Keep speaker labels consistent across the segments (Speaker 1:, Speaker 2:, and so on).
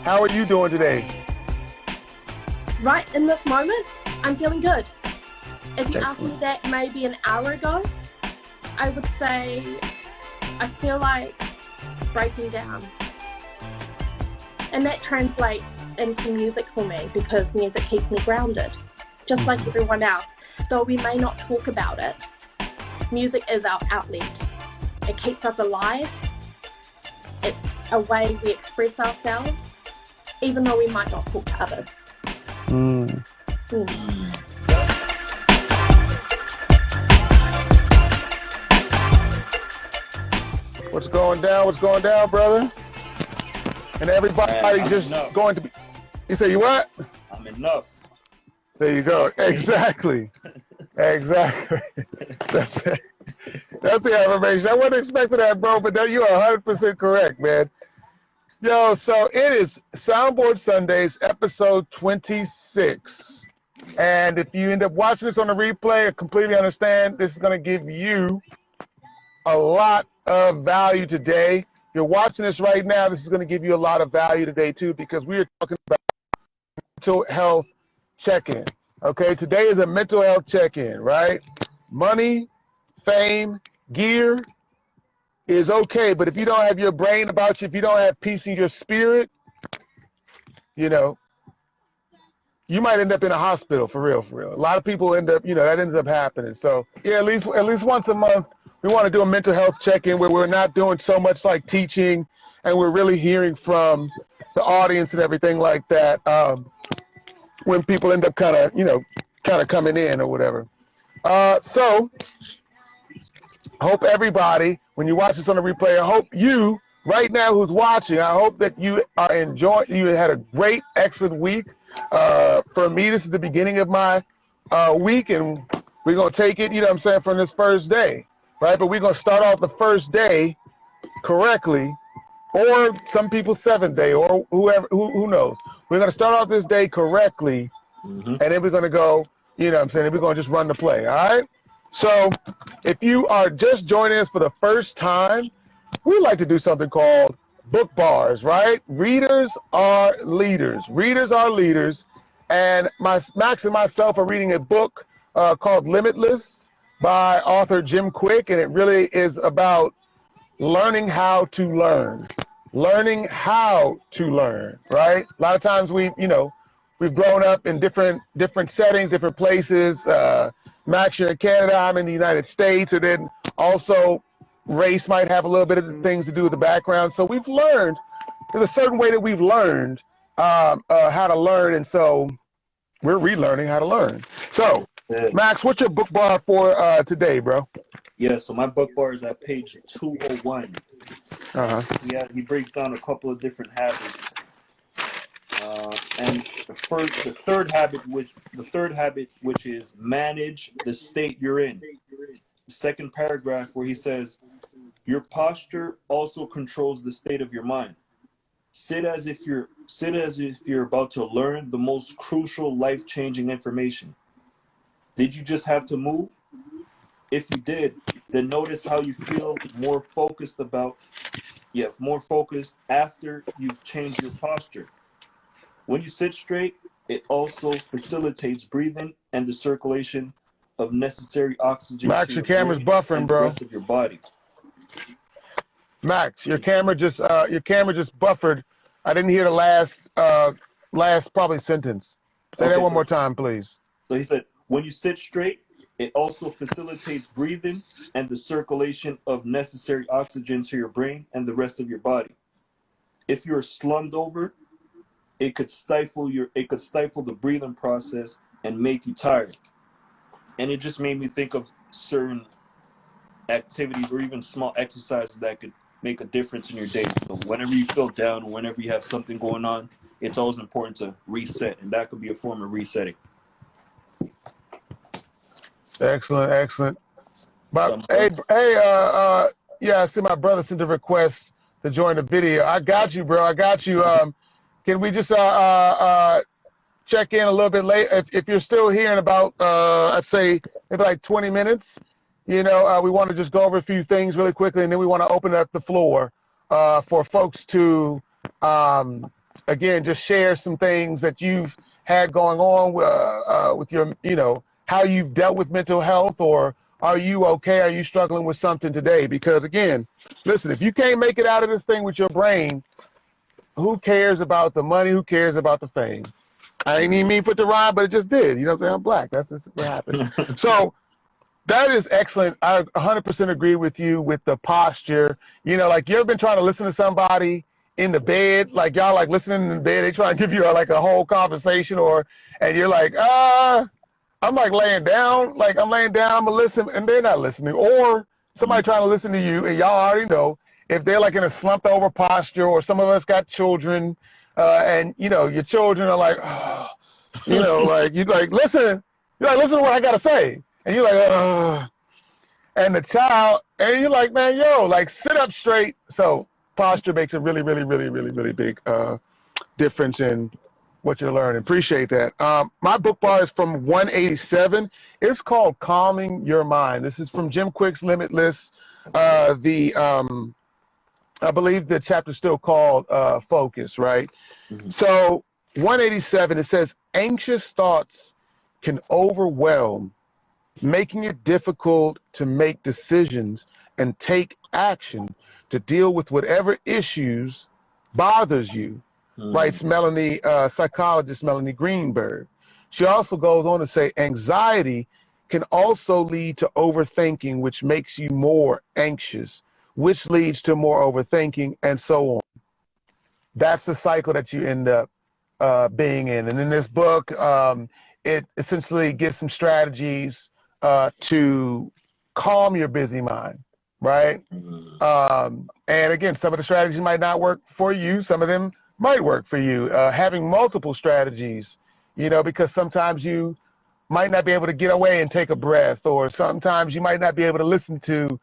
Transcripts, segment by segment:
Speaker 1: How are you doing today?
Speaker 2: Right in this moment, I'm feeling good. If you asked me
Speaker 1: Excellent.
Speaker 2: that maybe an hour ago, I would say I feel like breaking down. And that translates into music for me because music keeps me grounded. Just like everyone else, though we may not talk about it, music is our outlet. It keeps us alive. It's a way we express ourselves, even though we might not talk to others.
Speaker 1: Mm. What's going down? What's going down, brother? And everybody just
Speaker 3: enough.
Speaker 1: going to be. You say you what?
Speaker 3: I'm enough.
Speaker 1: There you go. Exactly. Exactly. That's it. That's the affirmation. I wasn't expecting that, bro, but you are 100% correct, man. Yo, so it is Soundboard Sundays, episode 26. And if you end up watching this on the replay, I completely understand this is going to give you a lot of value today. If you're watching this right now, this is going to give you a lot of value today, too, because we are talking about mental health check-in. Okay, today is a mental health check-in, right? Money, fame, gear is okay, but if you don't have your brain about you, if you don't have peace in your spirit, you know, you might end up in a hospital, for real, for real. A lot of people end up, that ends up happening. So, yeah, at least once a month, we want to do a mental health check-in where we're not doing so much like teaching and we're really hearing from the audience and everything like that. When people end up kind of coming in or whatever. So, hope everybody, when you watch this on the replay, I hope you, right now who's watching, I hope that you are enjoying, you had a great, excellent week. For me, this is the beginning of my week, and we're going to take it, from this first day, right? But we're going to start off the first day correctly, or some people seventh day, or who knows. We're going to start off this day correctly, and then we're going to go, and we're going to just run the play, all right? So if you are just joining us for the first time, we like to do something called book bars, right? Readers are leaders. Readers are leaders. And Max and myself are reading a book called Limitless by author Jim Quick, and it really is about learning how to learn. Learning how to learn, right? A lot of times we've grown up in different settings, different places. Max, you're in Canada, I'm in the United States, and then also race might have a little bit of the things to do with the background. So we've learned, there's a certain way that we've learned how to learn, and so we're relearning how to learn. So, Max, what's your book bar for today, bro?
Speaker 3: Yeah, so my book bar is at page 201. Yeah, he breaks down a couple of different habits. And the third habit, which is manage the state you're in. The second paragraph where he says, your posture also controls the state of your mind. Sit as if you're about to learn the most crucial, life-changing information. Did you just have to move? If you did, then notice how you feel more focused after you've changed your posture. When you sit straight, it also facilitates breathing and the circulation of necessary oxygen.
Speaker 1: Max, your camera's buffering, bro.
Speaker 3: The rest of your body.
Speaker 1: Max, your camera just buffered. I didn't hear the last probably sentence. Say that one more time, please.
Speaker 3: So he said, when you sit straight, it also facilitates breathing and the circulation of necessary oxygen to your brain and the rest of your body. If you're slumped over, it could stifle the breathing process and make you tired. And it just made me think of certain activities or even small exercises that could make a difference in your day. So whenever you feel down, whenever you have something going on, it's always important to reset, and that could be a form of resetting.
Speaker 1: Excellent. But yeah, I see my brother sent a request to join the video. I got you, bro. I got you. Can we just check in a little bit later? If you're still here in about, I'd say maybe like 20 minutes, we want to just go over a few things really quickly, and then we want to open up the floor for folks to again, just share some things that you've had going on with your, how you've dealt with mental health, or are you okay? Are you struggling with something today? Because again, listen, if you can't make it out of this thing with your brain, who cares about the money? Who cares about the fame? I ain't even mean put the rhyme, but it just did. You know what I'm saying? I'm black. That's just what happened. So that is excellent. I 100% agree with you with the posture. Like you ever been trying to listen to somebody in the bed, like y'all like listening in the bed, they try to give you like a whole conversation, and you're like, I'm like laying down, I'm gonna listen, and they're not listening. Or somebody trying to listen to you, and y'all already know if they're like in a slumped over posture, or some of us got children, and your children are like, like you like listen to what I gotta say, and you're like, and the child, and you're like, man, like sit up straight. So posture makes a really, really, really, really, really big difference in what you're learning. Appreciate that. My book bar is from 187. It's called Calming Your Mind. This is from Jim Quick's Limitless. I believe the chapter's still called Focus, right? Mm-hmm. So 187, it says, anxious thoughts can overwhelm, making it difficult to make decisions and take action to deal with whatever issues bothers you, writes psychologist Melanie Greenberg. She also goes on to say, anxiety can also lead to overthinking, which makes you more anxious, which leads to more overthinking, and so on. That's the cycle that you end up being in. And in this book, it essentially gives some strategies to calm your busy mind. Right. And again, some of the strategies might not work for you. Some of them might work for you. Having multiple strategies, because sometimes you might not be able to get away and take a breath, or sometimes you might not be able to listen to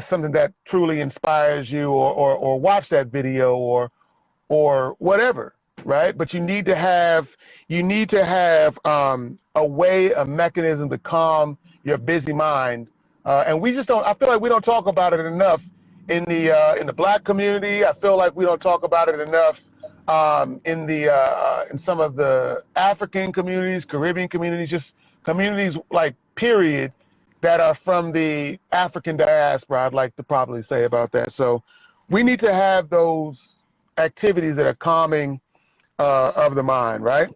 Speaker 1: something that truly inspires you, or watch that video, or whatever. Right. But you need to have a way, a mechanism to calm your busy mind. And we just don't, I feel like we don't talk about it enough in the Black community. I feel like we don't talk about it enough in some of the African communities, Caribbean communities, just communities period, that are from the African diaspora, I'd like to probably say about that. So we need to have those activities that are calming of the mind, right?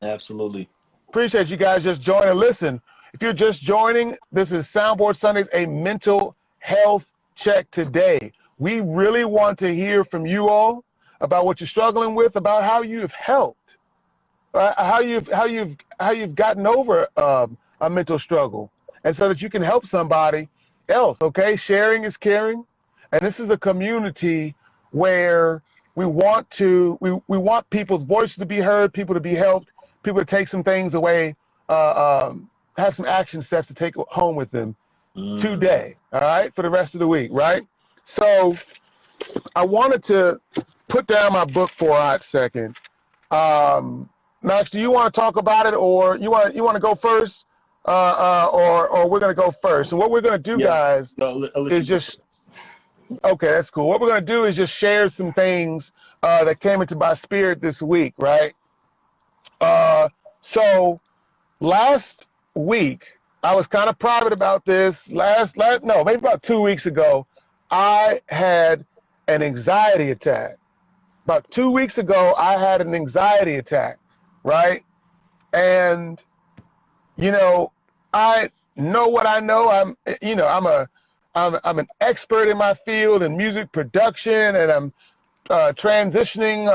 Speaker 3: Absolutely.
Speaker 1: Appreciate you guys just joining. Listen, if you're just joining, this is Soundboard Sundays, a mental health check today. We really want to hear from you all about what you're struggling with, about how you've helped, how you've gotten over a mental struggle, and so that you can help somebody else. Okay, sharing is caring, and this is a community where we want people's voices to be heard, people to be helped, people to take some things away. Have some action steps to take home with them today, all right, for the rest of the week, right? So I wanted to put down my book for a hot second. Max, do you want to talk about it, or you want to go first, or we're going to go first? And what we're going to do, guys, is just, okay, that's cool. What we're going to do is just share some things that came into my spirit this week, right? So last week, I was kind of private about this. Maybe about 2 weeks ago, I had an anxiety attack. About 2 weeks ago, I had an anxiety attack, right? And, I know what I know. I'm an expert in my field in music production, and I'm transitioning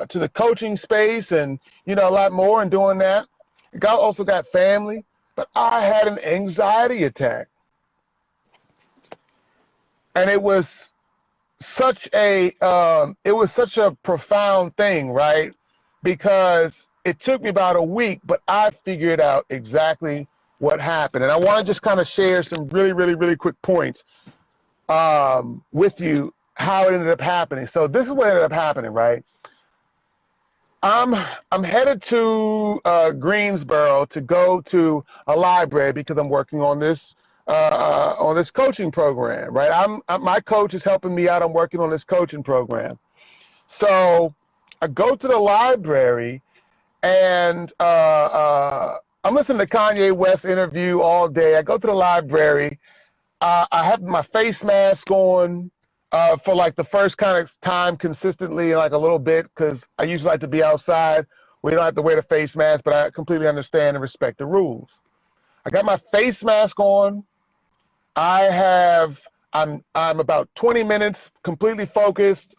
Speaker 1: to the coaching space, and, a lot more, and doing that. Also got family, but I had an anxiety attack. And it was such a profound thing, right? Because it took me about a week, but I figured out exactly what happened. And I want to just kind of share some really, really, really quick points with you, how it ended up happening. So this is what ended up happening, right? I'm headed to Greensboro to go to a library because I'm working on this coaching program, right? My coach is helping me out. I'm working on this coaching program. So I go to the library, and I'm listening to Kanye West interview all day. I go to the library. I have my face mask on for like the first kind of time consistently, like a little bit, because I usually like to be outside. We don't have to wear the face mask, but I completely understand and respect the rules. I got my face mask on. I'm about 20 minutes completely focused,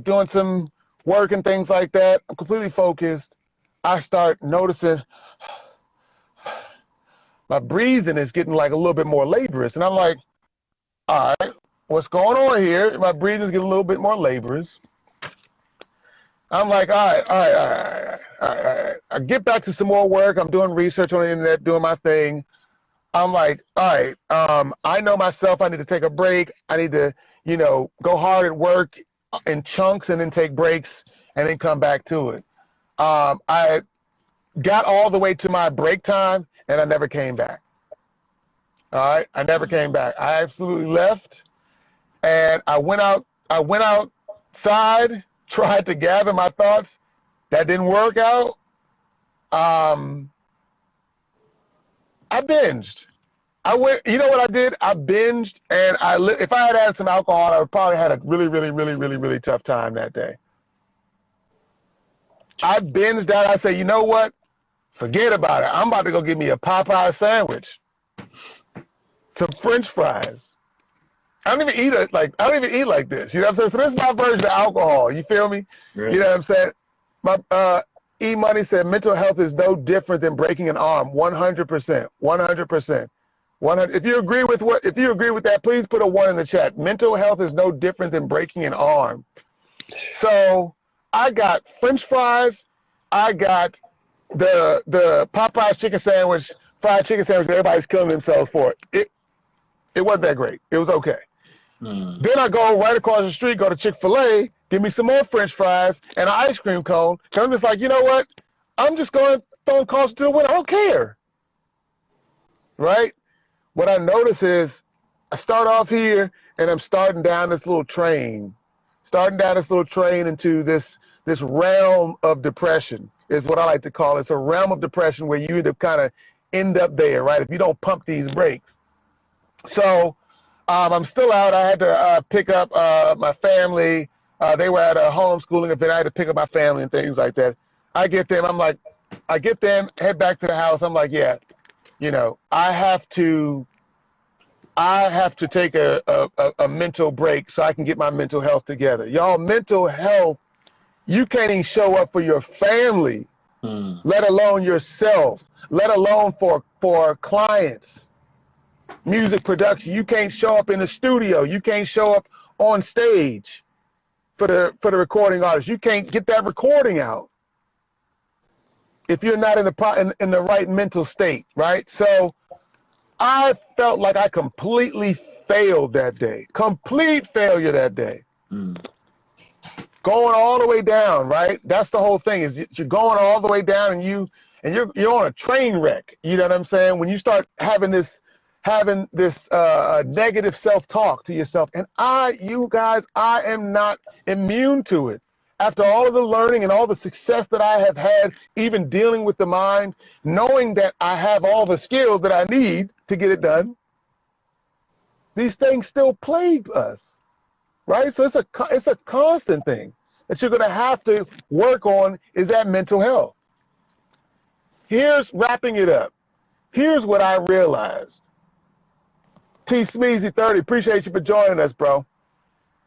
Speaker 1: doing some work and things like that. I'm completely focused. I start noticing my breathing is getting like a little bit more laborious. And I'm like, all right, what's going on here? My breathing's getting a little bit more laborious. I'm like, all right. I get back to some more work. I'm doing research on the internet, doing my thing. I'm like, all right, I know myself. I need to take a break. I need to, go hard at work in chunks and then take breaks and then come back to it. I got all the way to my break time and I never came back. All right, I never came back. I absolutely left, and I went outside, tried to gather my thoughts. That didn't work out. I binged. You know what I did? I binged, and if I had some alcohol, I would probably had a really, really, really, really, really tough time that day. I binged out. I said, you know what? Forget about it. I'm about to go get me a Popeye sandwich, some French fries. I don't even eat like this. You know what I'm saying? So this is my version of alcohol. You feel me? Right. You know what I'm saying? My E-Money said mental health is no different than breaking an arm. 100%. 100%. 100. If you agree with that, please put a 1 in the chat. Mental health is no different than breaking an arm. So I got French fries. I got the Popeye's chicken sandwich, fried chicken sandwich. Everybody's killing themselves for it. It wasn't that great. It was okay. Then I go right across the street, go to Chick-fil-A, give me some more French fries and an ice cream cone. And I'm just like, you know what? I'm just going throwing caution to the wind. I don't care. Right? What I notice is I start off here and I'm starting down this little train into this realm of depression is what I like to call it. It's a realm of depression where you end up there, right? If you don't pump these brakes. So I'm still out. I had to pick up my family. They were at a homeschooling event. I had to pick up my family and things like that. I get them, head back to the house. I'm like, yeah, I have to take a mental break so I can get my mental health together. Y'all, mental health, you can't even show up for your family, let alone yourself, let alone for clients. Music production, you can't show up in the studio. You can't show up on stage for the recording artist. You can't get that recording out if you're not in the right mental state, right? So I felt like I completely failed that day. Complete failure that day. Going all the way down, right? That's the whole thing, is you're going all the way down and you're on a train wreck. You know what I'm saying? When you start having this negative self-talk to yourself. And you guys, I am not immune to it. After all of the learning and all the success that I have had, even dealing with the mind, knowing that I have all the skills that I need to get it done, these things still plague us, right? So it's a constant thing that you're going to have to work on, is that mental health. Here's wrapping it up. Here's what I realized. T Smeezy 30, appreciate you for joining us, bro.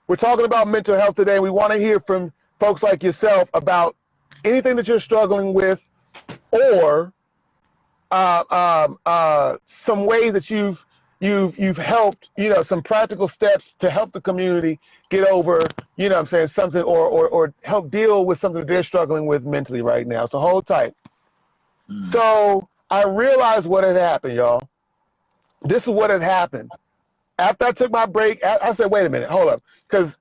Speaker 1: We're talking about mental health today. We want to hear from folks like yourself about anything that you're struggling with, or some ways that you've helped, some practical steps to help the community get over, something, or help deal with something that they're struggling with mentally right now. So hold tight. So I realized what had happened, y'all. This is what had happened. After I took my break, I said, wait a minute, hold up, because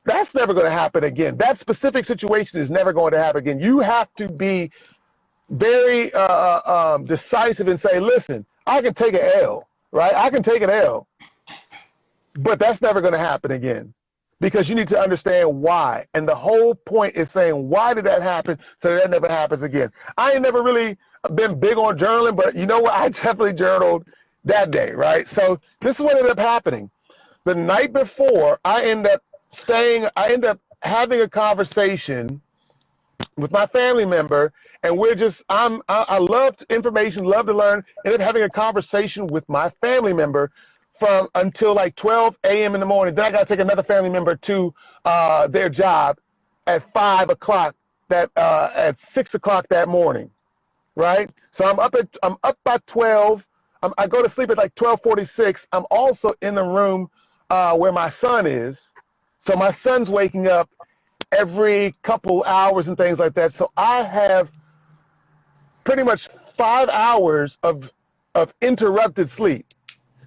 Speaker 1: that's never going to happen again. That specific situation is never going to happen again. You have to be very decisive and say, listen, I can take an L, right? I can take an L, but that's never going to happen again. because you need to understand why. And the whole point is saying, why did that happen so that never happens again? I ain't never really been big on journaling, but you know what? I definitely journaled that day, right? So this is what ended up happening. The night before, I end up having a conversation with my family member, and I love information, love to learn, ended up having a conversation with my family member from until like 12 a.m. in the morning. Then I got to take another family member to their job at 5 o'clock at 6 o'clock that morning, right? So I'm up by 12. I go to sleep at like 12:46. I'm also in the room where my son is. So my son's waking up every couple hours and things like that. So I have pretty much 5 hours of interrupted sleep.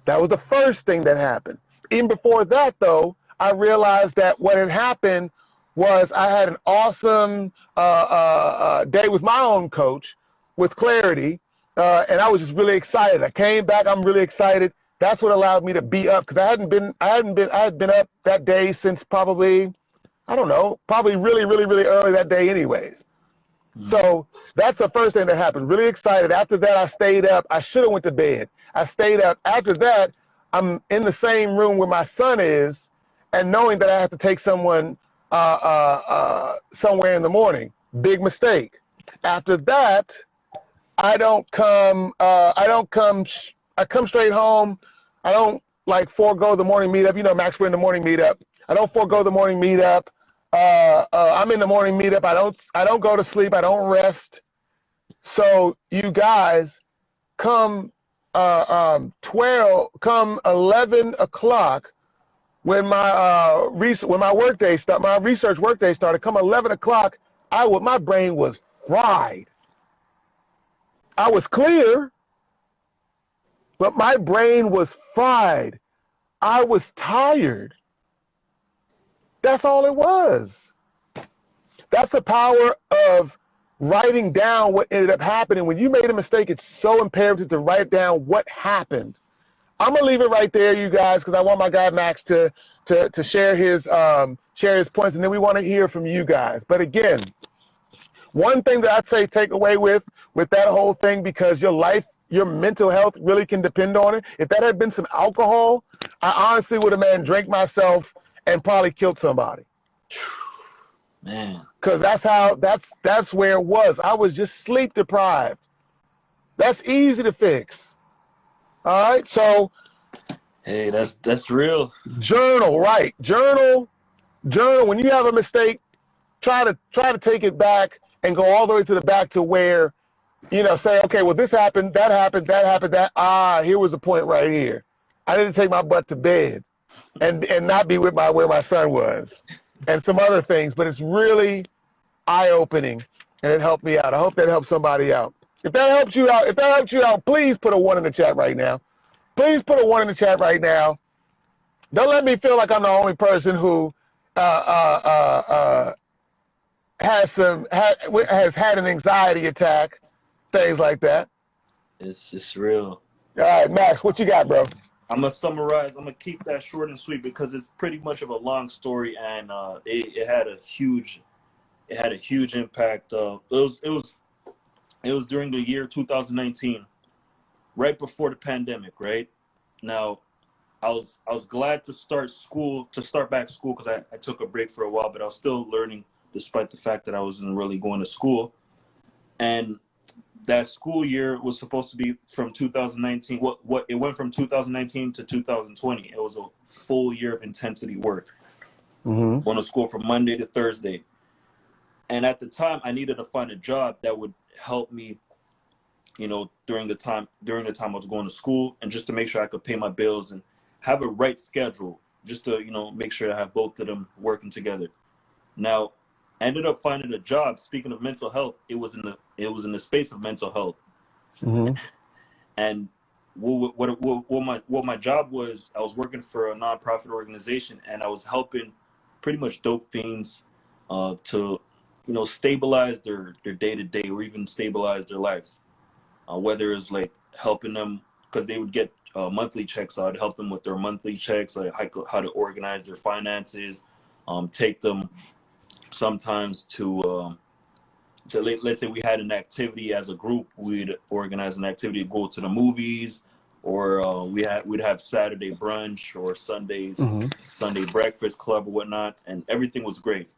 Speaker 1: That was the first thing that happened. Even before that, though, I realized that what had happened was I had an awesome day with my own coach with clarity, and I was just really excited. I came back, I'm really excited. That's what allowed me to be up, because I had been up that day since probably, I don't know, probably really, really, really early that day anyways. So that's the first thing that happened. Really excited. After that, I stayed up. I should have went to bed. I stayed up. After that, I'm in the same room where my son is, and knowing that I have to take someone somewhere in the morning. Big mistake. After that, I come straight home. I don't like forego the morning meetup. You know, Max, we're in the morning meetup. I don't forego the morning meetup. I'm in the morning meetup. I don't go to sleep. I don't rest. So you guys come 11 o'clock when my workday started. My research workday started. Come 11 o'clock, my brain was fried. I was clear, but my brain was fried. I was tired. That's all it was. That's the power of writing down what ended up happening. When you made a mistake, it's so imperative to write down what happened. I'm gonna leave it right there, you guys, because I want my guy Max to share his points, and then we want to hear from you guys. But again, one thing that I'd say take away with that whole thing, because your mental health really can depend on it. If that had been some alcohol, I honestly would have drank myself and probably killed somebody.
Speaker 3: Man.
Speaker 1: Because that's where it was. I was just sleep deprived. That's easy to fix. All right, so
Speaker 3: hey, that's real.
Speaker 1: Journal, right? Journal. When you have a mistake, try to take it back and go all the way to the back to where, say, okay, well, this happened, that happened, here was the point right here. I didn't take my butt to bed and not be with where my son was, and some other things, but it's really eye-opening, and it helped me out. I hope that helps somebody out. If that helps you out, please put a 1 in the chat right now. Please put a 1 in the chat right now. Don't let me feel like I'm the only person who has had an anxiety attack, things like that.
Speaker 3: It's just real.
Speaker 1: All right, Max, what you got, bro?
Speaker 3: I'm gonna summarize. I'm gonna keep that short and sweet because it's pretty much of a long story, and it had a huge impact. It was during the year 2019, right before the pandemic. Right now, I was glad to start back school because I took a break for a while, but I was still learning despite the fact that I wasn't really going to school. And that school year was supposed to be from 2019. It went from 2019 to 2020. It was a full year of intensity work.
Speaker 1: Mm-hmm.
Speaker 3: Going to school from Monday to Thursday. And at the time, I needed to find a job that would help me, during the time I was going to school, and just to make sure I could pay my bills and have a right schedule, just to, make sure I have both of them working together. Now, I ended up finding a job. Speaking of mental health, it was in the space of mental health.
Speaker 1: Mm-hmm.
Speaker 3: And what my job was, I was working for a nonprofit organization, and I was helping pretty much dope fiends to stabilize their day-to-day, or even stabilize their lives. Whether it's like helping them, because they would get monthly checks, so I'd help them with their monthly checks, like how to organize their finances, take them sometimes to so let's say we had an activity as a group, we'd organize an activity to go to the movies, or we'd have Saturday brunch or Sunday breakfast club or whatnot, and everything was great.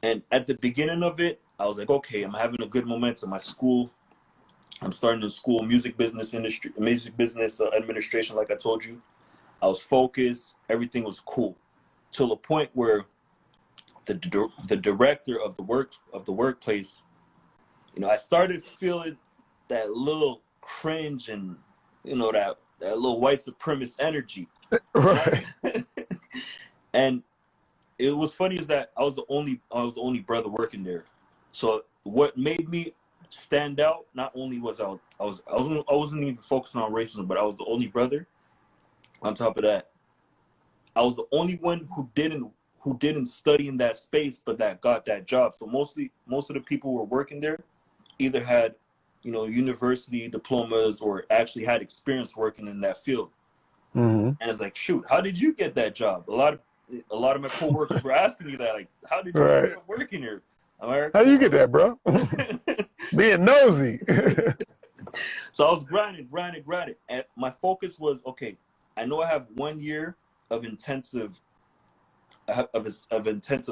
Speaker 3: And at the beginning of it, I was like, okay, I'm having a good momentum. My school, I'm starting to school music business administration, like I told you. I was focused, everything was cool, till a point where the director of the workplace, I started feeling that little cringe and that little white supremacist energy.
Speaker 1: Right.
Speaker 3: And it was funny is that I was the only brother working there. So what made me stand out, not only was I wasn't even focusing on racism, but I was the only brother. On top of that, I was the only one who didn't study in that space, but that got that job. So most of the people who were working there either had, university diplomas or actually had experience working in that field.
Speaker 1: Mm-hmm.
Speaker 3: And it's like, shoot, how did you get that job? A lot of my coworkers were asking me that, like, how did you end up working here?
Speaker 1: How you get that, bro? Being nosy.
Speaker 3: So I was grinding. And my focus was, okay, I know I have 1 year of intensive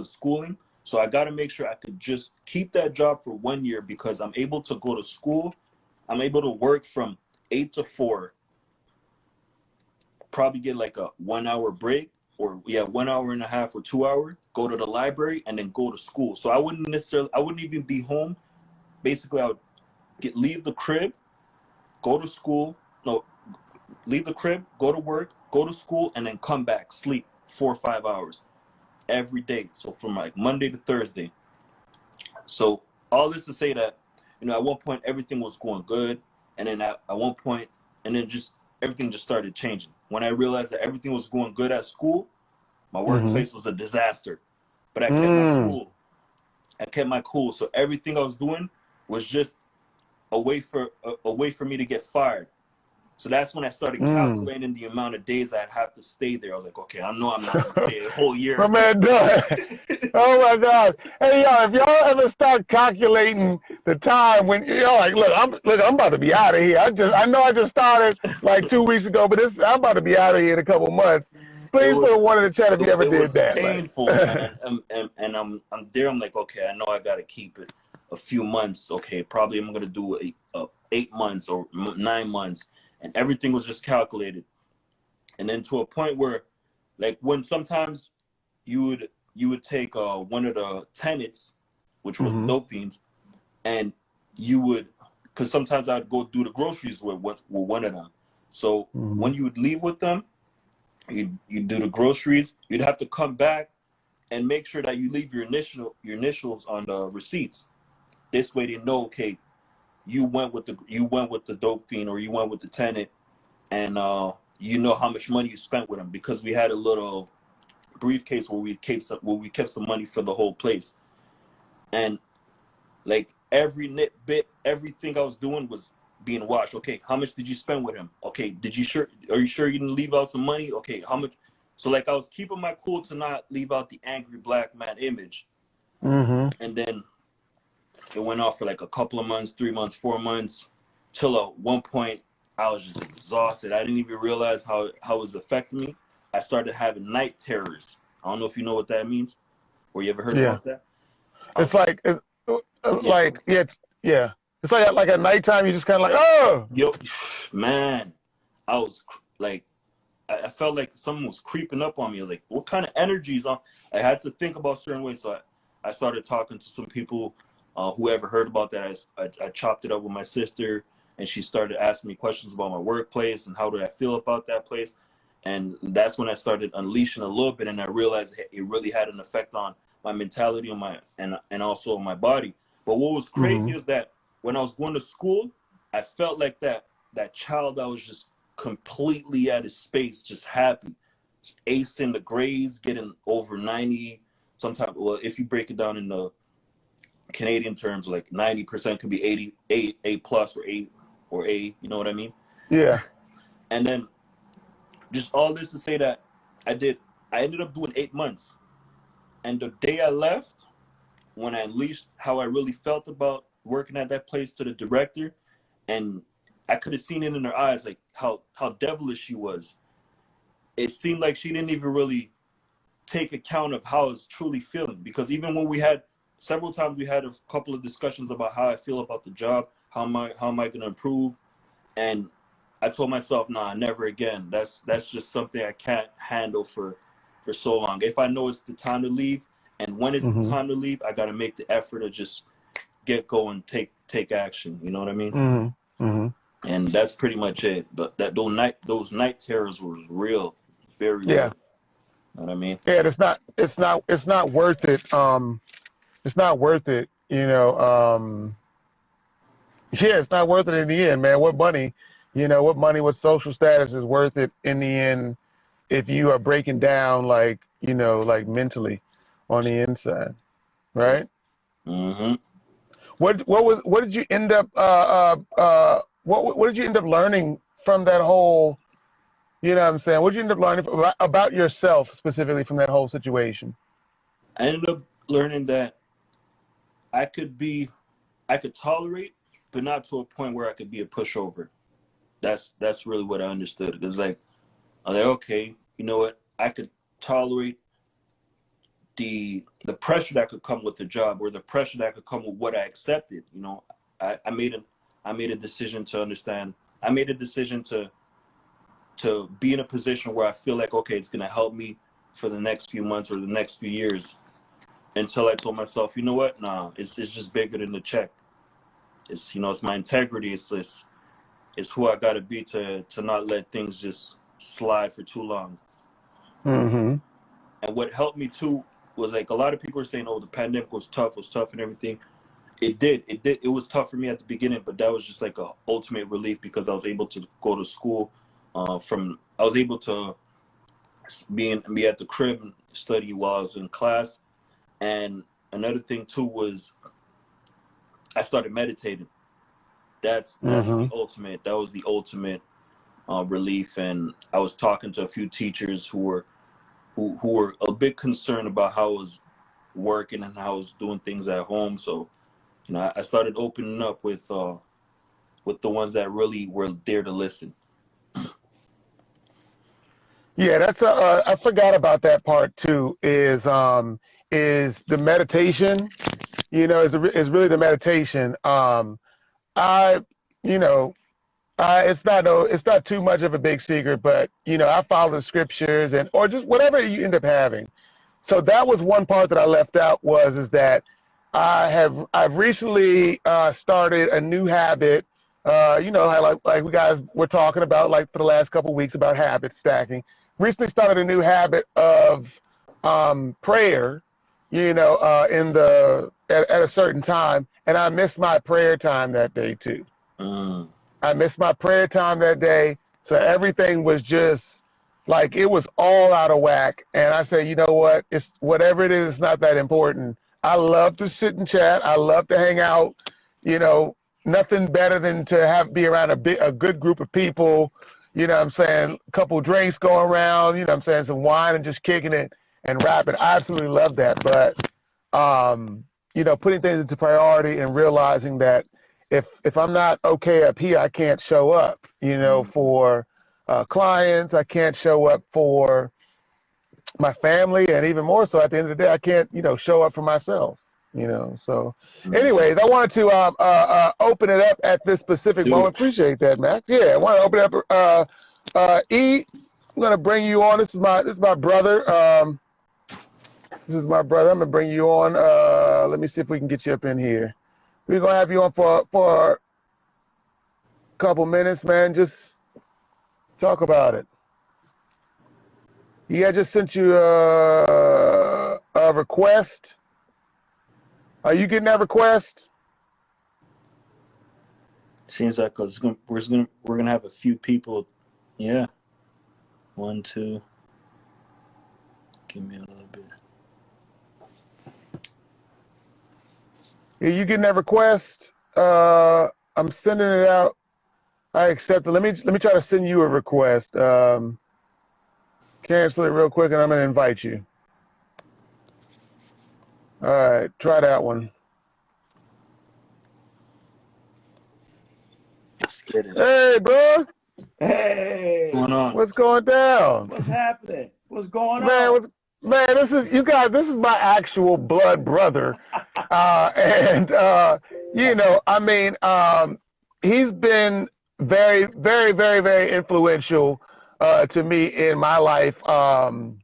Speaker 3: schooling. So I got to make sure I could just keep that job for 1 year, because I'm able to go to school. I'm able to work from 8 to 4, probably get like a 1 hour break, or 1 hour and a half or 2 hours, go to the library and then go to school. So I wouldn't even be home. Basically, I would leave the crib, go to school. Leave the crib, go to work, go to school, and then come back, sleep 4 or 5 hours every day. So from like Monday to Thursday. So all this to say that, at one point everything was going good. And then at one point, everything just started changing. When I realized that everything was going good at school, my workplace was a disaster. But I kept my cool. I kept my cool. So everything I was doing was just a way for me to get fired. So that's when I started calculating the amount of days I'd have to stay there. I was like, okay, I know I'm not going to stay a whole year.
Speaker 1: My man done. Oh my God. Hey, y'all, if y'all ever start calculating the time when y'all like, look, I'm about to be out of here. I know I just started like 2 weeks ago, but I'm about to be out of here in a couple months. Please put one in the chat if you ever did that.
Speaker 3: It was painful, man. And I'm there. I'm like, okay, I know I got to keep it a few months. Okay, probably I'm going to do 8 months or 9 months. And everything was just calculated. And then to a point where, like, when sometimes you would take one of the tenants, which was dope fiends, and you would, because sometimes I'd go do the groceries with one of them. So when you would leave with them, you do the groceries, you'd have to come back and make sure that you leave your initials on the receipts. This way they know, okay, you went with the dope fiend, or you went with the tenant, and you know how much money you spent with him, because we had a little briefcase where we kept some money for the whole place. And like every nitbit, everything I was doing was being watched. Okay, how much did you spend with him? Okay, are you sure you didn't leave out some money? Okay, how much? So like I was keeping my cool to not leave out the angry black man image. And then it went off for like a couple of months, 3 months, 4 months, till at one point I was just exhausted. I didn't even realize how it was affecting me. I started having night terrors. I don't know if you know what that means, or you ever heard about that.
Speaker 1: It's like it's like at nighttime you just kind of like, oh.
Speaker 3: Yo, man, I was like, I felt like someone was creeping up on me. I was like, what kind of energy is on? I had to think about certain ways. So I started talking to some people. Whoever heard about that, I chopped it up with my sister, and she started asking me questions about my workplace and how did I feel about that place. And that's when I started unleashing a little bit, and I realized it really had an effect on my mentality and also on my body. But what was crazy is that when I was going to school, I felt like that child that was just completely at his space, just happy, just acing the grades, getting over 90. Sometimes, well, if you break it down in the Canadian terms, like 90% could be 80, A plus, or A, you know what I mean?
Speaker 1: Yeah.
Speaker 3: And then just all this to say that I ended up doing 8 months. And the day I left, when I unleashed how I really felt about working at that place to the director, and I could have seen it in her eyes, like how devilish she was. It seemed like she didn't even really take account of how I was truly feeling. Because even when we had several times, we had a couple of discussions about how I feel about the job, how am I going to improve, and I told myself, nah, never again. That's just something I can't handle for so long. If I know it's the time to leave, and when it's the time to leave, I got to make the effort to just get going, take action. You know what I mean? And that's pretty much it. But those night terrors was real, very real. You know what I mean?
Speaker 1: Yeah, it's not worth it. It's not worth it. You know. Yeah, it's not worth it in the end, man. What money, what social status is worth it in the end if you are breaking down like mentally on the inside, right? What did you end up what did you end up learning from that whole, you know what I'm saying? What did you end up learning about yourself specifically from that whole situation?
Speaker 3: I ended up learning that I could tolerate, but not to a point where I could be a pushover. That's really what I understood. It's like, I'm like, okay, you know what? I could tolerate the pressure that could come with the job, or the pressure that could come with what I accepted. You know, I made a decision to understand. I made a decision to be in a position where I feel like, okay, it's gonna help me for the next few months or the next few years, until I told myself, you know what? Nah, it's just bigger than the check. It's it's my integrity. It's who I gotta be to not let things just slide for too long. And what helped me too was, like, a lot of people are saying, oh, the pandemic was tough and everything. It was tough for me at the beginning, but that was just like a ultimate relief, because I was able to go to school. I was able to be at the crib and study while I was in class. And another thing too was I started meditating. That's the ultimate. That was the ultimate relief. And I was talking to a few teachers who were a bit concerned about how I was working and how I was doing things at home. So, I started opening up with the ones that really were there to listen.
Speaker 1: Yeah, that's I forgot about that part too. Is the meditation? Is really the meditation. It's not too much of a big secret, but I follow the scriptures or just whatever you end up having. So that was one part that I left out is that I've recently started a new habit. Like we guys were talking about, like, for the last couple of weeks about habit stacking. Recently started a new habit of prayer, at a certain time, and I missed my prayer time that day too. I missed my prayer time that day, so everything was just like, it was all out of whack. And I said, you know what? It's whatever it is, it's not that important. I love to sit and chat. I love to hang out. Nothing better than to be around a good group of people. You know what I'm saying? A couple drinks going around. You know what I'm saying? Some wine and just kicking it and rapping. I absolutely love that. But putting things into priority and realizing that if I'm not okay up here, I can't show up, for clients. I can't show up for my family, and even more so at the end of the day, I can't, show up for myself, So anyways, I wanted to open it up at this specific moment. Appreciate that, Max. Yeah, I want to open it up. E, I'm going to bring you on. This is my brother. This is my brother. I'm going to bring you on. Let me see if we can get you up in here. We're going to have you on for a couple minutes, man. Just talk about it. Yeah, I just sent you a request. Are you getting that request?
Speaker 3: Seems like we're gonna have a few people. Yeah. 1, 2. Give me a little bit.
Speaker 1: Are you getting that request? I'm sending it out. I accept it. Let me try to send you a request. Cancel it real quick, and I'm gonna invite you. All right, try that one.
Speaker 4: Let's get it.
Speaker 1: Hey, bro.
Speaker 4: Hey,
Speaker 3: What's going on?
Speaker 1: What's going down?
Speaker 4: what's happening? What's going
Speaker 1: Man,
Speaker 4: on?
Speaker 1: man, this is my actual blood brother. He's been very, very, very, very influential to me in my life, and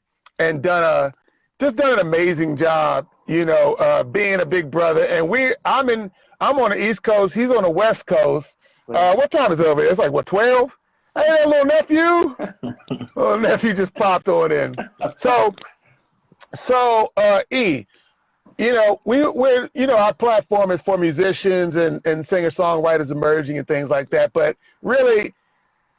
Speaker 1: done an amazing job, being a big brother. And I'm on the East Coast, he's on the West Coast. What time is it over here? It's like, what, 12? Hey, that little nephew. Little nephew just popped on in. So, E, our platform is for musicians and singer-songwriters emerging and things like that. But really,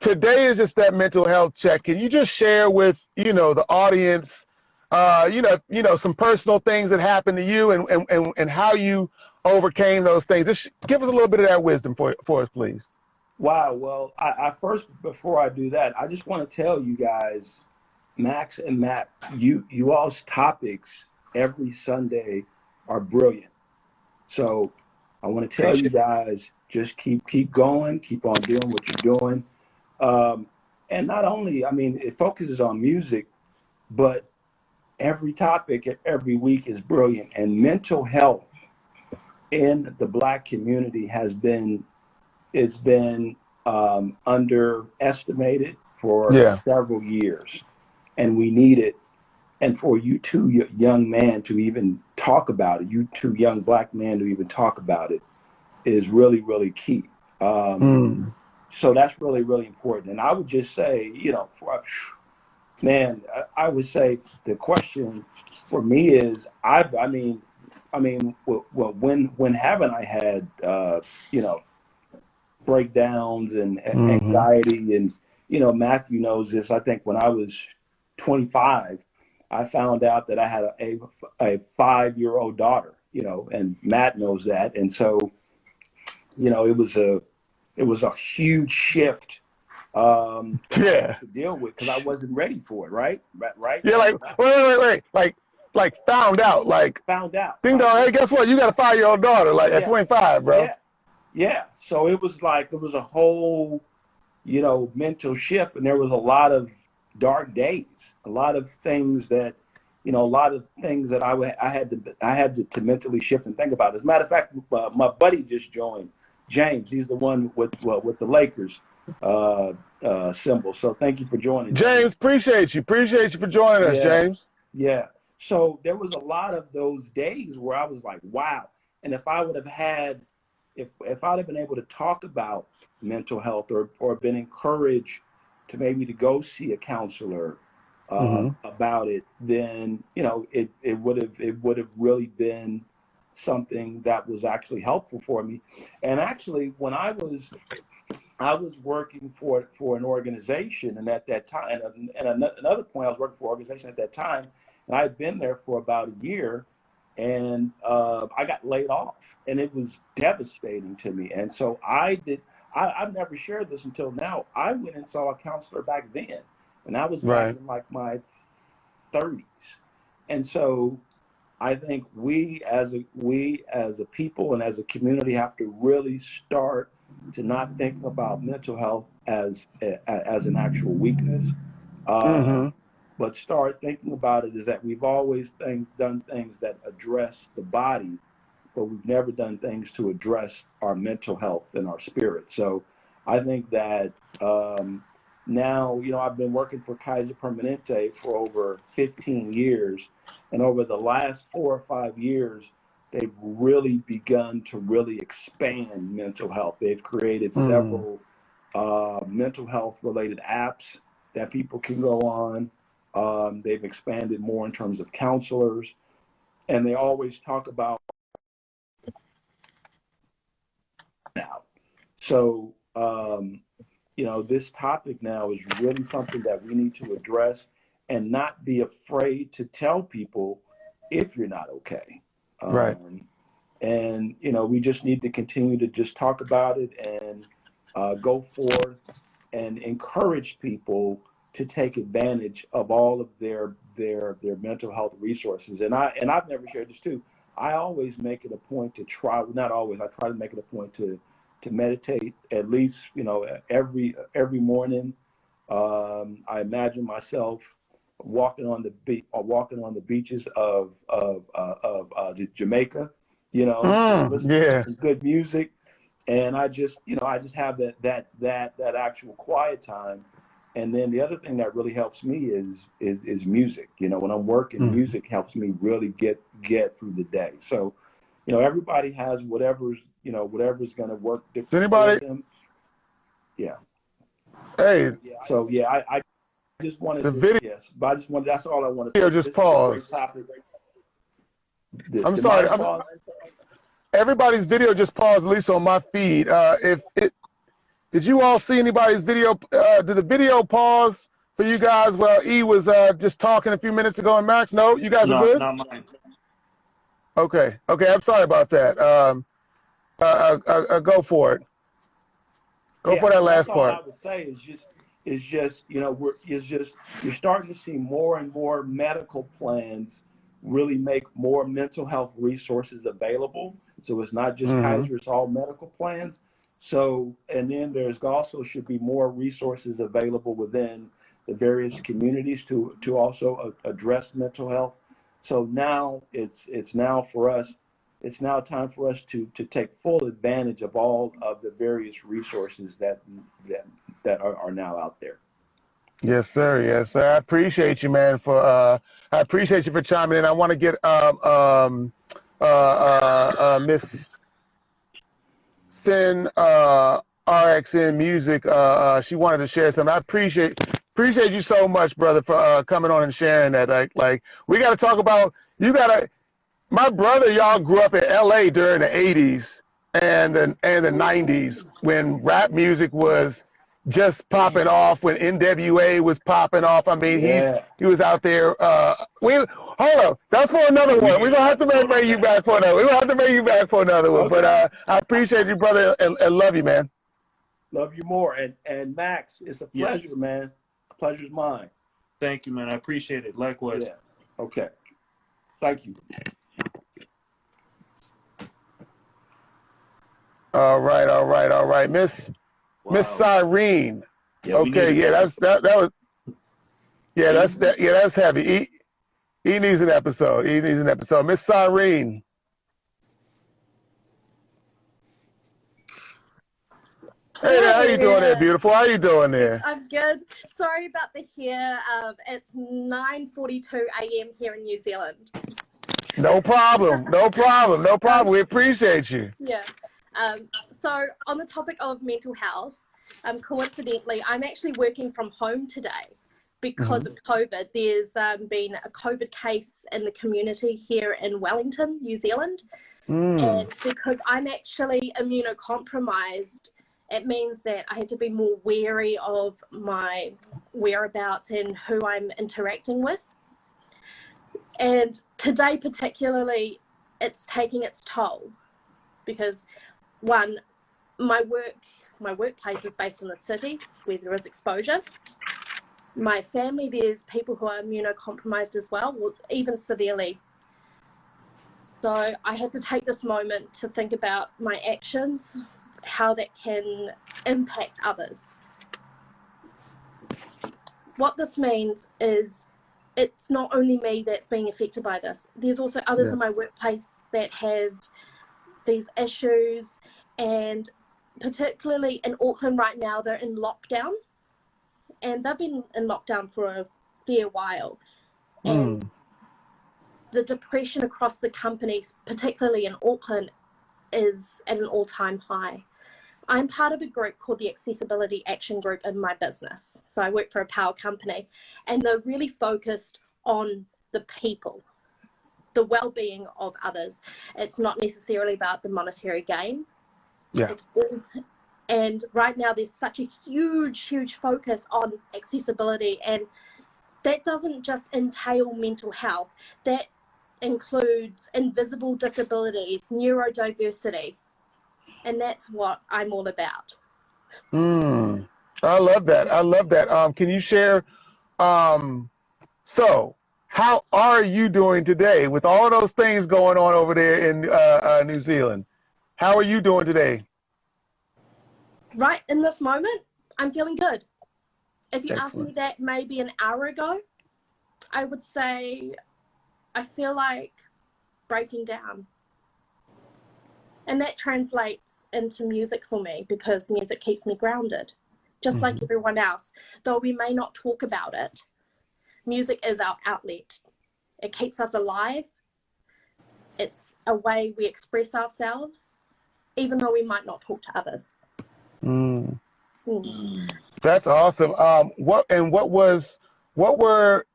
Speaker 1: today is just that mental health check. Can you just share with, the audience, some personal things that happened to you and how you overcame those things? Just give us a little bit of that wisdom for us, please.
Speaker 4: Wow. Well, I first, before I do that, I just want to tell you guys, Max and Matt, you all's topics every Sunday are brilliant. So I want to tell you guys, just keep going, keep on doing what you're doing. And not only, it focuses on music, but every topic every week is brilliant. And mental health in the Black community has been underestimated for several years, and we need it. And for you two young men to even talk about it, you two young Black men to even talk about it, is really, really key. So that's really, really important. And I would just say, I would say the question for me is, when haven't I had, breakdowns and anxiety? And, Matthew knows this. I think when I was 25, I found out that I had a 5-year-old daughter, and Matt knows that. And so, it was a huge shift to deal with, because I wasn't ready for it, right?
Speaker 1: Yeah, wait. Found out. Ding dong, hey, guess what? You got a 5-year-old daughter, at 25, bro.
Speaker 4: Yeah. So it was a whole, mental shift, and there was a lot of dark days, a lot of things that, I had to mentally shift and think about. As a matter of fact, my buddy just joined, James. He's the one with the Lakers symbol. So thank you for joining,
Speaker 1: James. Appreciate you for joining us, James.
Speaker 4: Yeah. So there was a lot of those days where I was like, wow. And if I would have had, if I'd have been able to talk about mental health or been encouraged to maybe to go see a counselor about it, then it would have really been something that was actually helpful for me. And actually, when I was working for an organization, and at that time, and another point, I was working for an organization at that time, and I had been there for about a year, and I got laid off, and it was devastating to me. And so I've never shared this until now. I went and saw a counselor back then, and I was back in like my 30s. And so I think we as a people and as a community have to really start to not think about mental health as an actual weakness, but start thinking about it as that we've always done things that address the body, but we've never done things to address our mental health and our spirit. So I think that now, I've been working for Kaiser Permanente for over 15 years. And over the last 4 or 5 years, they've really begun to really expand mental health. They've created several mental health related apps that people can go on. They've expanded more in terms of counselors. And they always talk about now. So, this topic now is really something that we need to address and not be afraid to tell people if you're not okay.
Speaker 1: Right.
Speaker 4: And, we just need to continue to just talk about it and go forth and encourage people to take advantage of all of their mental health resources. And I've never shared this too. I always make it a point to try, not always, I try to make it a point to meditate at least, every morning. I imagine myself walking on the beaches of Jamaica, listen to some good music, and I just have that actual quiet time. And then the other thing that really helps me is music. When I'm working, music helps me really get through the day. So, everybody has whatever's going to work
Speaker 1: for them.
Speaker 4: Yeah.
Speaker 1: Hey.
Speaker 4: So yeah, I just wanted that's all I wanted to
Speaker 1: say. Just pause. I'm sorry. Everybody's video just paused, at least on my feed. Did you all see anybody's video? Did the video pause for you guys while E was just talking a few minutes ago? And Max, no, you guys are good?
Speaker 3: Not mine.
Speaker 1: Okay, I'm sorry about that. Go for it. Go for that last part.
Speaker 4: All I would say is just you're starting to see more and more medical plans really make more mental health resources available. So it's not just Kaiser, it's all medical plans. So, and then there's also should be more resources available within the various communities to also address mental health. So now it's now time for us to take full advantage of all of the various resources that are now out there.
Speaker 1: Yes, sir. Yes, sir. I appreciate you, man. I appreciate you for chiming in. I want to get Miss Sin RXN Music. She wanted to share something. I appreciate you so much, brother, for coming on and sharing that. Like we got to talk about. My brother, y'all grew up in LA during the 80s and the 90s when rap music was just popping off, when NWA was popping off. I mean, he was out there. Hold on, that's for another one. We're gonna have to bring you back for another. We're gonna have to bring you back for another one. Okay. But I appreciate you, brother, and love you, man.
Speaker 4: Love you more. And Max, it's a pleasure, man. Pleasure's mine.
Speaker 3: Thank you, man. I appreciate it. Likewise.
Speaker 4: Yeah. Okay. Thank you.
Speaker 1: All right, Miss Cyrene.
Speaker 3: Yeah,
Speaker 1: okay, that's heavy. He needs an episode. Miss Cyrene. Hey, how you doing there, beautiful? How you doing there?
Speaker 2: I'm good. Sorry about the hair. It's 9:42 a.m. here in New Zealand.
Speaker 1: No problem. We appreciate you.
Speaker 2: Yeah. So on the topic of mental health, coincidentally, I'm actually working from home today because of COVID. There's been a COVID case in the community here in Wellington, New Zealand. And because I'm actually immunocompromised, it means that I have to be more wary of my whereabouts and who I'm interacting with. And today particularly, it's taking its toll because one, my workplace is based in the city where there is exposure. My family, there's people who are immunocompromised as well, even severely. So I had to take this moment to think about my actions, how that can impact others. What this means is it's not only me that's being affected by this. There's also others in my workplace that have these issues, and particularly in Auckland right now, they're in lockdown, and they've been in lockdown for a fair while. And the depression across the companies, particularly in Auckland, is at an all-time high. I'm part of a group called the Accessibility Action Group in my business. So I work for a power company, and they're really focused on the people, the well-being of others. It's not necessarily about the monetary gain.
Speaker 1: Yeah.
Speaker 2: And right now there's such a huge focus on accessibility, and that doesn't just entail mental health. That includes invisible disabilities, neurodiversity, and that's what I'm all about. I
Speaker 1: love that. Can you share? So, how are you doing today with all those things going on over there in New Zealand? How are you doing today?
Speaker 2: Right in this moment, I'm feeling good. If you asked me
Speaker 1: Excellent.
Speaker 2: that maybe an hour ago, I would say I feel like breaking down. And that translates into music for me because music keeps me grounded, just like everyone else. Though we may not talk about it, music is our outlet. It keeps us alive. It's a way we express ourselves, even though we might not talk to others.
Speaker 1: Mm. That's awesome. What were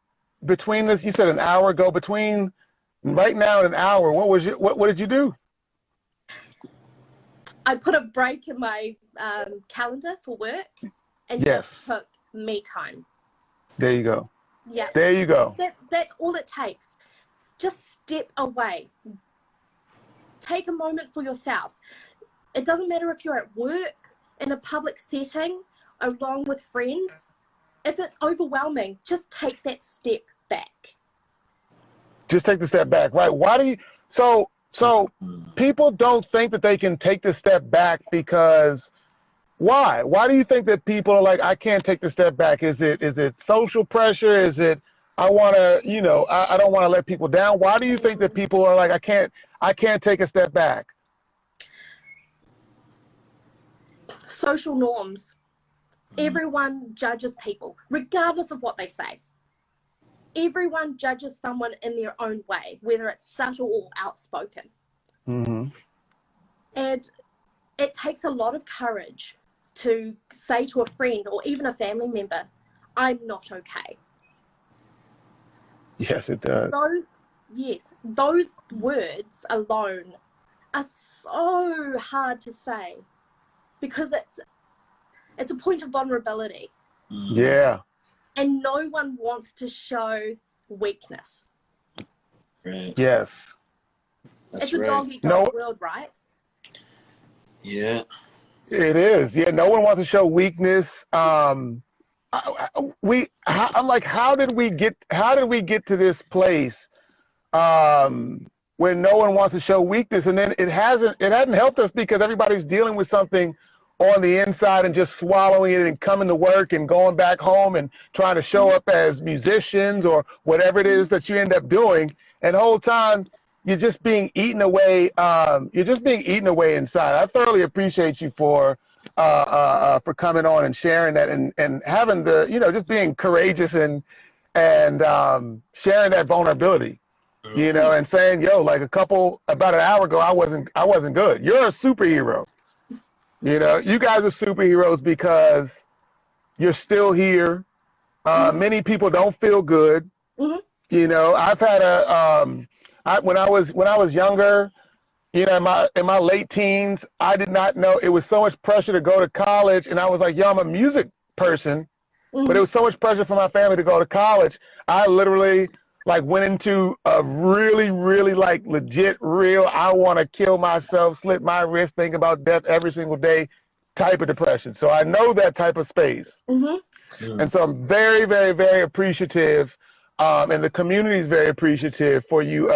Speaker 1: between this? You said an hour ago. Between right now and an hour, what did you do?
Speaker 2: I put a break in my calendar for work and just took me time.
Speaker 1: There you go.
Speaker 2: Yeah.
Speaker 1: There you go.
Speaker 2: That's all it takes. Just step away. Take a moment for yourself. It doesn't matter if you're at work, in a public setting, along with friends. If it's overwhelming, just take that step back.
Speaker 1: Just take the step back, right? Why do you? So people don't think that they can take the step back because why? Why do you think that people are like, I can't take the step back? Is it social pressure? Is it I want to, I don't want to let people down? Why do you think that people are like, I can't take a step back?
Speaker 2: Social norms. Everyone judges people, regardless of what they say. Everyone judges someone in their own way, whether it's subtle or outspoken.
Speaker 1: Mm-hmm.
Speaker 2: And it takes a lot of courage to say to a friend or even a family member, I'm not okay.
Speaker 1: Yes, it does.
Speaker 2: Those words alone are so hard to say because it's a point of vulnerability.
Speaker 1: Yeah.
Speaker 2: And no one wants to show weakness.
Speaker 3: Right.
Speaker 1: Yes.
Speaker 2: It's a dog-eat-dog world, right?
Speaker 3: Yeah.
Speaker 1: It is. Yeah. No one wants to show weakness. I'm like, how did we get to this place where no one wants to show weakness? And then it hasn't helped us because everybody's dealing with something on the inside and just swallowing it and coming to work and going back home and trying to show up as musicians or whatever it is that you end up doing. And the whole time you're just being eaten away. You're just being eaten away inside. I thoroughly appreciate you for coming on and sharing that and having the, just being courageous and sharing that vulnerability, and saying, like about an hour ago, I wasn't good. You're a superhero. You guys are superheroes because you're still here. Many people don't feel good. Mm-hmm. I've had when I was younger, in my late teens, I did not know it was so much pressure to go to college. And I was like, I'm a music person, but it was so much pressure for my family to go to college. I literally went into a really, really legit, real, I want to kill myself, slit my wrist, think about death every single day type of depression. So I know that type of space. Mm-hmm. And so I'm very, very, very appreciative. And the community is very appreciative for you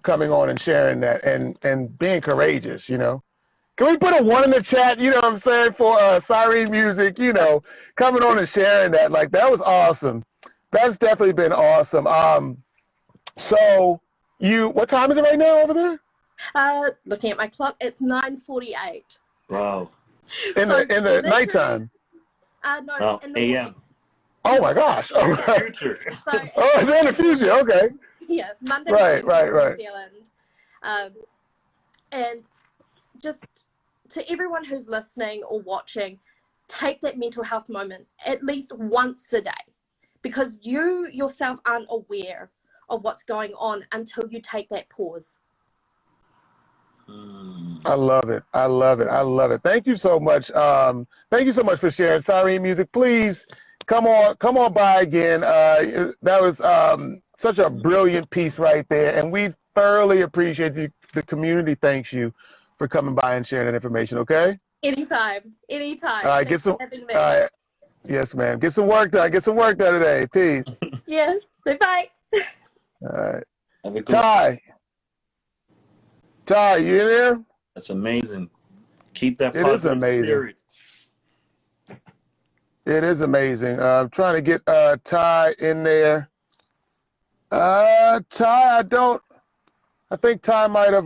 Speaker 1: coming on and sharing that and being courageous, Can we put a 1 in the chat, what I'm saying, for Siren Music, coming on and sharing that. That was awesome. That's definitely been awesome. So what time is it right now over there?
Speaker 2: Looking at my clock, it's 9:48.
Speaker 3: Wow.
Speaker 1: In the nighttime?
Speaker 2: No, in the
Speaker 3: AM.
Speaker 2: morning.
Speaker 1: Oh my gosh. Oh,
Speaker 3: Future.
Speaker 2: So,
Speaker 1: they're in the future. Okay.
Speaker 2: Yeah, Monday.
Speaker 1: Right.
Speaker 2: New Zealand. And just to everyone who's listening or watching, take that mental health moment at least once a day. Because you yourself aren't aware of what's going on until you take that pause.
Speaker 1: I love it. I love it. Thank you so much. Thank you so much for sharing. Siren Music, please come on by again. That was such a brilliant piece right there. And we thoroughly appreciate the community. Thanks you for coming by and sharing that information. Okay.
Speaker 2: Anytime.
Speaker 1: All right. Yes, ma'am. Get some work done. Get some work done today. Peace.
Speaker 2: Yeah. Say bye.
Speaker 1: All right.
Speaker 3: Have a good one.
Speaker 1: Ty, you in there?
Speaker 3: That's amazing. Keep that
Speaker 1: It is
Speaker 3: positive
Speaker 1: amazing.
Speaker 3: spirit.
Speaker 1: It is amazing. I'm trying to get Ty in there. Ty, I think Ty might have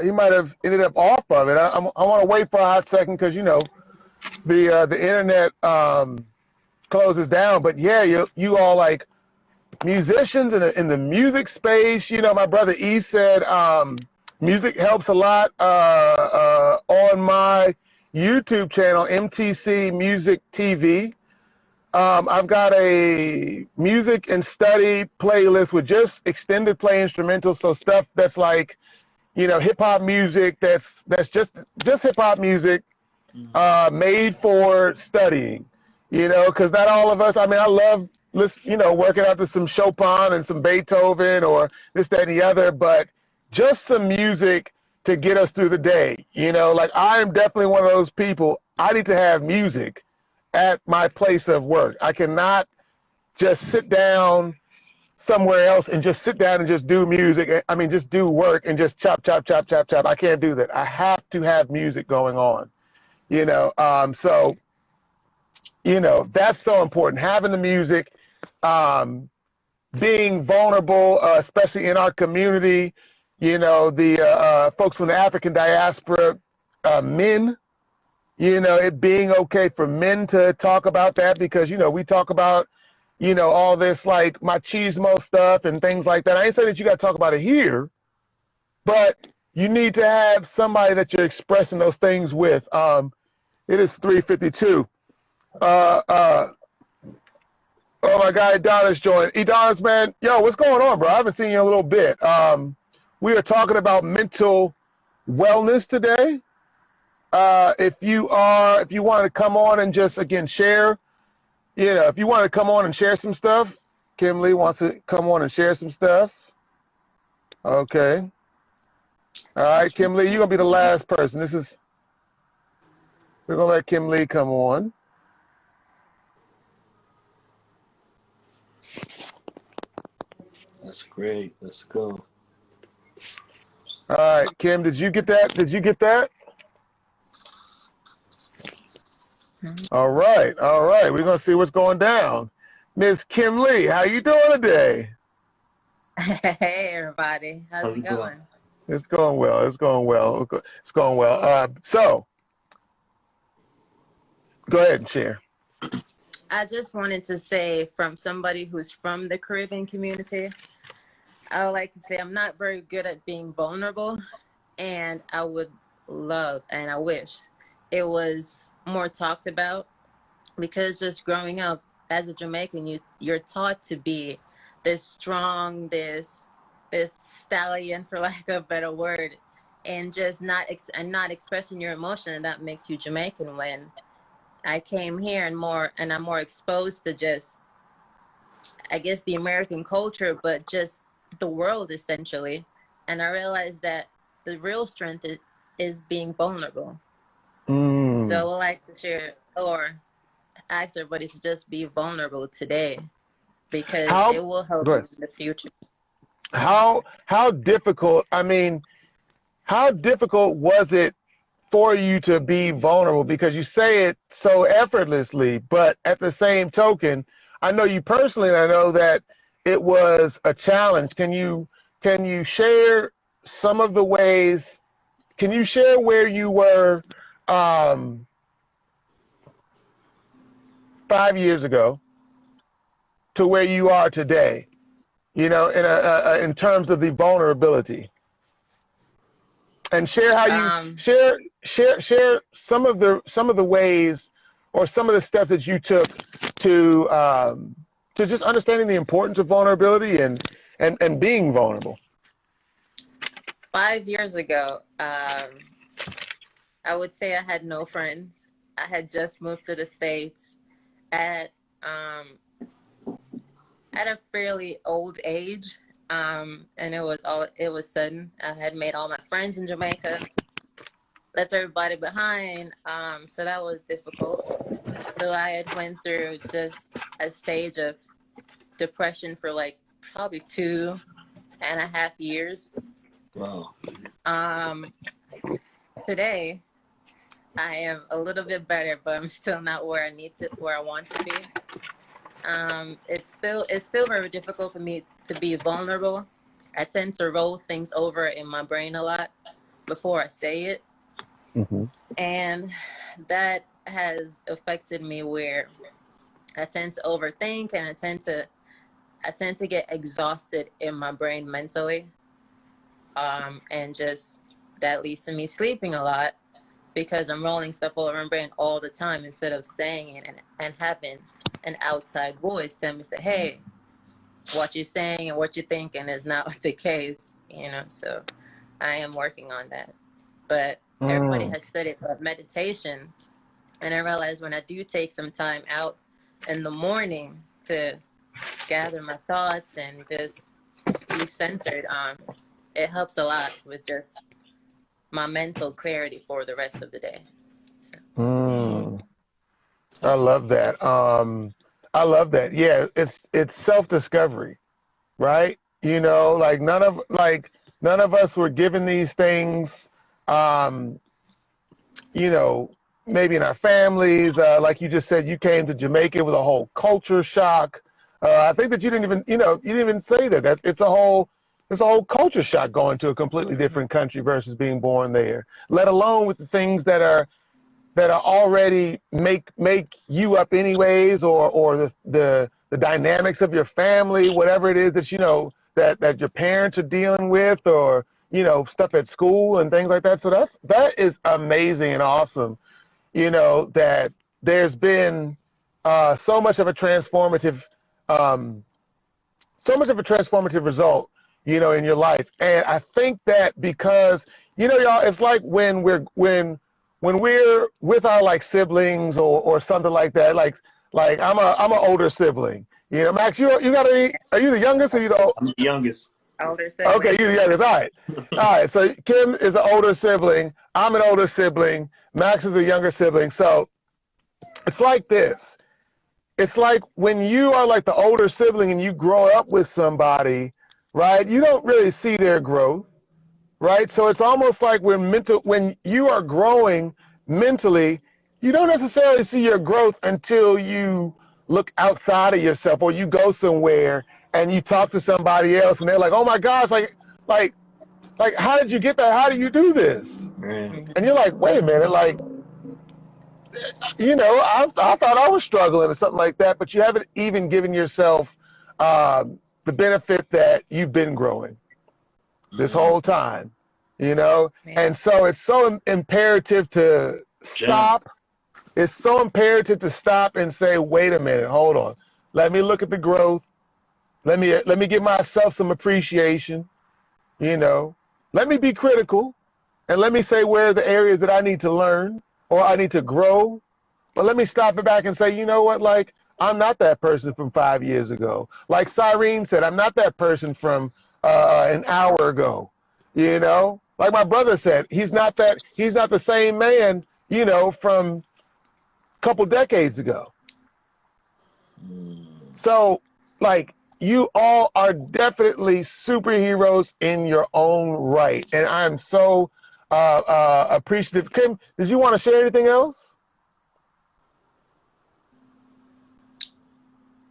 Speaker 1: he might have ended up off of it. I want to wait for a hot second because the internet closes down. But yeah, you all like musicians in the music space. My brother E said music helps a lot on my YouTube channel, MTC Music TV. I've got a music and study playlist with just extended play instrumentals, so stuff that's like, hip hop music that's just hip hop music made for studying, because not all of us, I love working out to some Chopin and some Beethoven or this, that, and the other, but just some music to get us through the day. Like I am definitely one of those people. I need to have music at my place of work. I cannot just sit down somewhere else and just sit down and just do music. Just do work and just chop, chop, chop, chop, chop. I can't do that. I have to have music going on, so, that's so important. Having the music, being vulnerable, especially in our community, the folks from the African diaspora, men, it being okay for men to talk about that because, we talk about, all this like machismo stuff and things like that. I ain't saying that you got to talk about it here, but you need to have somebody that you're expressing those things with. It is 3:52. Oh, my guy Adonis joined. Adonis, man, yo, what's going on, bro? I haven't seen you in a little bit. We are talking about mental wellness today. If you want to come on and just again share, if you want to come on and share some stuff, Kim Lee wants to come on and share some stuff. Okay. All right, Kim Lee, you're gonna be the last person. We're gonna let Kim Lee come on.
Speaker 3: That's great. Let's go.
Speaker 1: All right, Kim, did you get that? All right. We're gonna see what's going down. Miss Kim Lee, how you doing today?
Speaker 5: Hey everybody, how's it going?
Speaker 1: It's going well. So, go ahead and share.
Speaker 5: I just wanted to say, from somebody who's from the Caribbean community, I would like to say I'm not very good at being vulnerable, and I would love and I wish it was more talked about, because just growing up as a Jamaican, you're taught to be this strong, this stallion, for lack of a better word, and just not expressing your emotion, and that makes you Jamaican. When I came here and I'm more exposed to just, I guess, the American culture, but just the world essentially, and I realized that the real strength is being vulnerable. So I would like to share or ask everybody to just be vulnerable today, because it will help you in the future.
Speaker 1: How difficult, how difficult was it for you to be vulnerable? Because you say it so effortlessly, but at the same token, I know you personally, and I know that it was a challenge. Can you share some of the ways, can you share where you were 5 years ago to where you are today, in terms of the vulnerability, and share how you share some of the ways or some of the steps that you took to just understanding the importance of vulnerability and being vulnerable.
Speaker 5: 5 years ago, I would say I had no friends. I had just moved to the States at a fairly old age, and it was sudden. I had made all my friends in Jamaica, left everybody behind, so that was difficult. So I had went through just a stage of depression for like probably 2.5 years.
Speaker 3: Wow.
Speaker 5: Today I am a little bit better, but I'm still not where I want to be. It's still very difficult for me to be vulnerable. I tend to roll things over in my brain a lot before I say it.
Speaker 1: Mm-hmm.
Speaker 5: And that has affected me where I tend to overthink, and I tend to get exhausted in my brain mentally. And just that leads to me sleeping a lot because I'm rolling stuff over my brain all the time instead of saying it and having an outside voice tell me, say, hey, what you're saying and what you're thinking is not the case, so I am working on that. But everybody has studied about meditation, and I realized when I do take some time out in the morning to gather my thoughts and just be centered, it helps a lot with just my mental clarity for the rest of the day. So.
Speaker 1: I love that. I love that. Yeah, it's self-discovery, right? Like none of us were given these things, maybe in our families. Like you just said, you came to Jamaica with a whole culture shock. I think that you didn't even say that. It's a whole culture shock going to a completely different country versus being born there, let alone with the things that are already make you up anyways, or the dynamics of your family, whatever it is that that your parents are dealing with, or stuff at school and things like that. So that is amazing and awesome. That there's been so much of a transformative result in your life. And I think that because y'all, it's like when we're with our like siblings or something like that, like I'm an older sibling. Max, are you the youngest or you don't?
Speaker 3: I'm the youngest.
Speaker 5: Older sibling.
Speaker 1: Okay, you're the youngest. All right. So Kim is an older sibling. I'm an older sibling. Max is a younger sibling. So it's like this. It's like when you are like the older sibling and you grow up with somebody, right? You don't really see their growth. Right? So it's almost like when you are growing mentally, you don't necessarily see your growth until you look outside of yourself, or you go somewhere and you talk to somebody else and they're like, oh my gosh, like how did you get that? How do you do this?
Speaker 3: Right.
Speaker 1: And you're like, wait a minute, like, I thought I was struggling or something like that, but you haven't even given yourself the benefit that you've been growing this whole time, and so it's so imperative to stop. It's so imperative to stop and say, wait a minute, hold on. Let me look at the growth. Let me give myself some appreciation, Let me be critical, and let me say where are the areas that I need to learn or I need to grow. But let me stop it back and say, you know what, like, I'm not that person from 5 years ago. Like Cyrene said, I'm not that person from an hour ago, Like my brother said, he's not the same man, from a couple decades ago. So, like, you all are definitely superheroes in your own right. And I'm so appreciative. Kim, did you want to share anything else?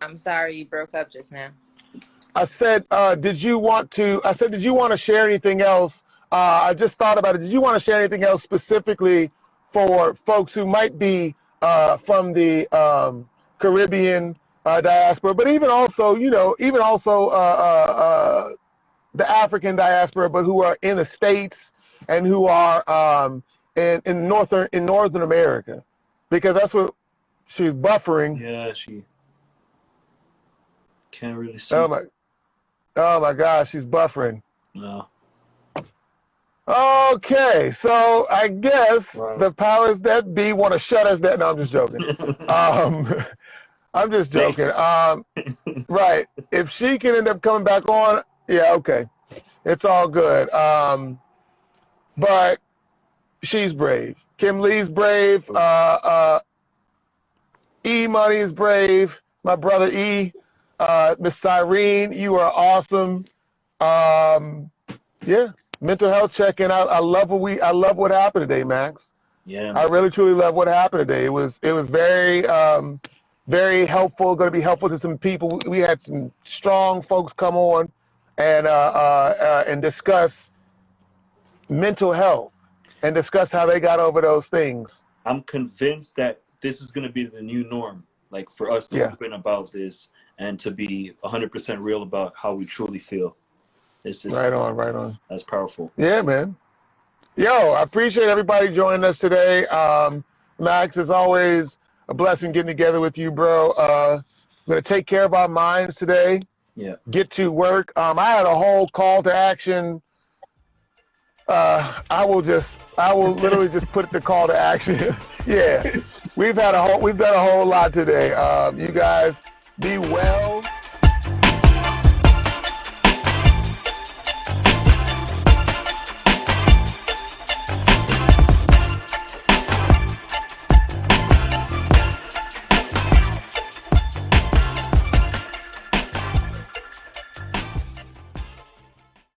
Speaker 5: I'm sorry, you broke up just now.
Speaker 1: I said, did you want to share anything else? I just thought about it. Did you want to share anything else specifically for folks who might be from the Caribbean diaspora, but even also the African diaspora, but who are in the States and who are in Northern America, because that's what she's buffering.
Speaker 3: Yeah, she can't really see.
Speaker 1: Oh my gosh, she's buffering.
Speaker 3: No.
Speaker 1: Okay, so I guess the powers that be want to shut us down. No, I'm just joking. I'm just joking. Right. If she can end up coming back on, yeah, okay. It's all good. But she's brave. Kim Lee's brave. E Money is brave. My brother E, Miss Cyrene, you are awesome. Yeah, mental health check-in. I love what happened today, Max.
Speaker 3: Yeah.
Speaker 1: I really truly love what happened today. It was very very helpful. Going to be helpful to some people. We had some strong folks come on and discuss mental health and discuss how they got over those things.
Speaker 3: I'm convinced that this is going to be the new norm, like for us to open about this and to be 100% real about how we truly feel. It's just
Speaker 1: right on.
Speaker 3: That's powerful.
Speaker 1: Yeah, man. Yo, I appreciate everybody joining us today. Max, it's always a blessing getting together with you, bro. I'm going to take care of our minds today.
Speaker 3: Yeah.
Speaker 1: Get to work. I had a whole call to action. I will literally just put the call to action. Yeah. We've done a whole lot today. You guys be well.